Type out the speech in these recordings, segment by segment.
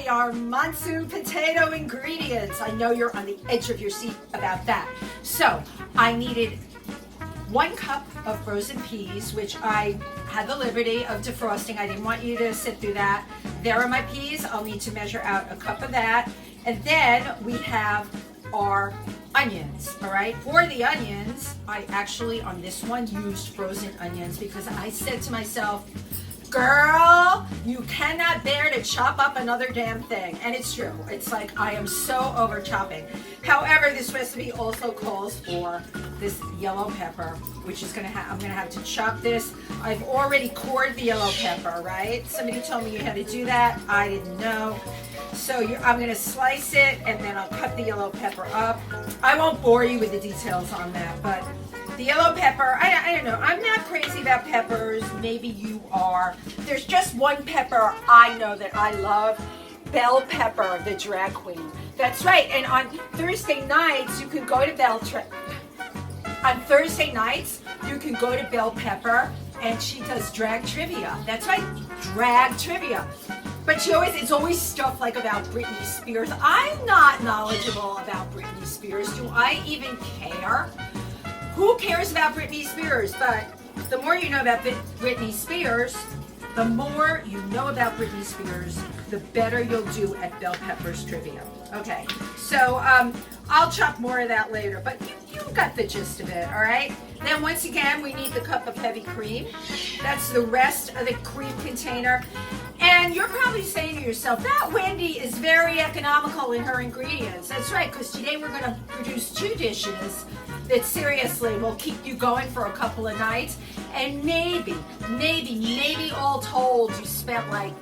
everybody, our monsoon potato ingredients. I know you're on the edge of your seat about that. So I needed 1 cup of frozen peas, which I had the liberty of defrosting. I didn't want you to sit through that. There are my peas. I'll need to measure out a cup of that. And then we have our onions, all right? For the onions, I actually, on this one, used frozen onions because I said to myself, girl, you cannot bear to chop up another damn thing. And it's true. It's like I am so over chopping. However, this recipe also calls for this yellow pepper, which is I'm gonna have to chop this. I've already cored the yellow pepper, right? Somebody told me you had to do that. I didn't know. So I'm gonna slice it and then I'll cut the yellow pepper up. I won't bore you with the details on that, but the yellow pepper, I don't know. I'm not crazy about peppers. Maybe you are. There's just one pepper I know that I love. Bell Pepper, the drag queen. That's right. And on Thursday nights, you can go to Bell Pepper and she does drag trivia. That's right, drag trivia. But it's always stuff like about Britney Spears. I'm not knowledgeable about Britney Spears. Do I even care? Who cares about Britney Spears? But the more you know about Britney Spears, the more you know about Britney Spears, the better you'll do at Bell Pepper's trivia. Okay, so I'll chop more of that later, but you got the gist of it, all right? Then once again, we need the cup of heavy cream. That's the rest of the cream container. And you're probably saying to yourself, that Wendy is very economical in her ingredients. That's right, because today we're going to produce 2 dishes that seriously will keep you going for a couple of nights. And maybe all told, you spent like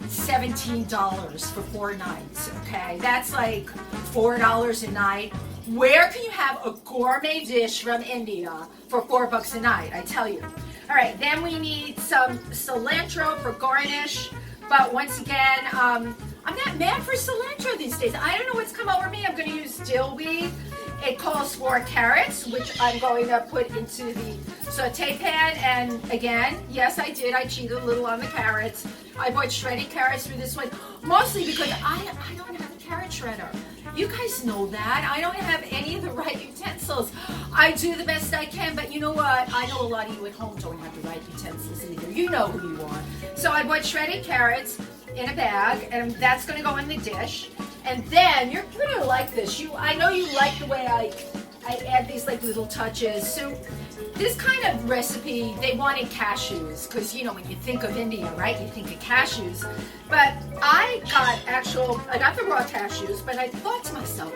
$17 for 4 nights, okay? That's like $4 a night. Where can you have a gourmet dish from India for $4 a night? I tell you. All right, then we need some cilantro for garnish. But once again, I'm not mad for cilantro these days. I don't know what's come over me. I'm going to use dill weed. It calls for carrots, which I'm going to put into the saute pan. And again, yes, I did. I cheated a little on the carrots. I bought shredded carrots for this one, mostly because I don't have a carrot shredder. You guys know that. I don't have any of the right utensils. I do the best I can, but you know what? I know a lot of you at home don't have the right utensils either. You know who you are. So I bought shredded carrots in a bag, and that's going to go in the dish. And then you're going to like this. I know you like the way I add these like little touches. So this kind of recipe, they wanted cashews because, you know, when you think of India, right, you think of cashews. But I got the raw cashews, but I thought to myself,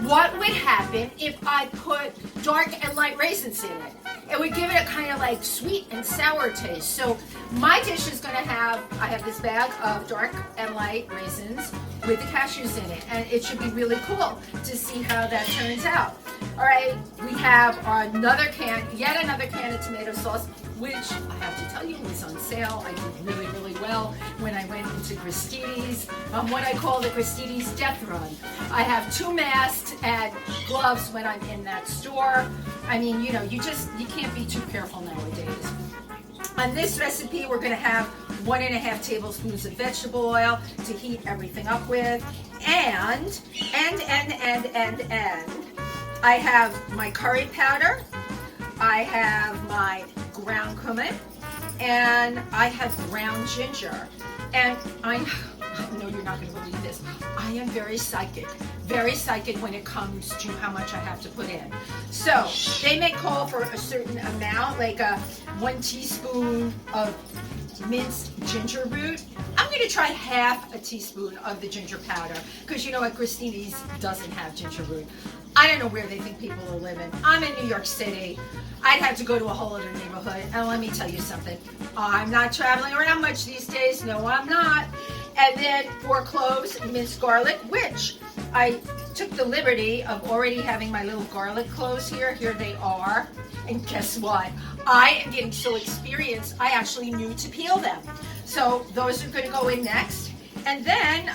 what would happen if I put dark and light raisins in it? It would give it a kind of like sweet and sour taste. So my dish is going to I have this bag of dark and light raisins with the cashews in it. And it should be really cool to see how that turns out. All right, we have yet another can of tomato sauce, which I have to tell you was on sale. I did really, really well when I went into Christini's, what I call the Christini's death run. I have 2 masks and gloves when I'm in that store. I mean, you know, you can't be too careful nowadays. On this recipe, we're going to have 1.5 tablespoons of vegetable oil to heat everything up with, and I have my curry powder, I have my ground cumin, and I have ground ginger. And I know you're not going to believe this. I am very psychic when it comes to how much I have to put in. So they may call for a certain amount, like 1 teaspoon of minced ginger root. I'm going to try half a teaspoon of the ginger powder because you know what, Christini's doesn't have ginger root. I don't know where they think people are living. I'm in New York City. I'd have to go to a whole other neighborhood. And let me tell you something. I'm not traveling around much these days. No, I'm not. And then 4 cloves minced garlic, which I took the liberty of already having my little garlic cloves here. Here they are. And guess what? I am getting so experienced, I actually knew to peel them. So those are going to go in next. And then,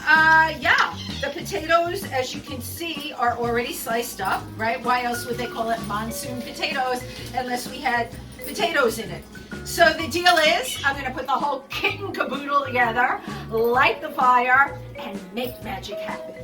the potatoes, as you can see, are already sliced up, right? Why else would they call it monsoon potatoes unless we had potatoes in it. So the deal is, I'm gonna put the whole kit and caboodle together, light the fire, and make magic happen.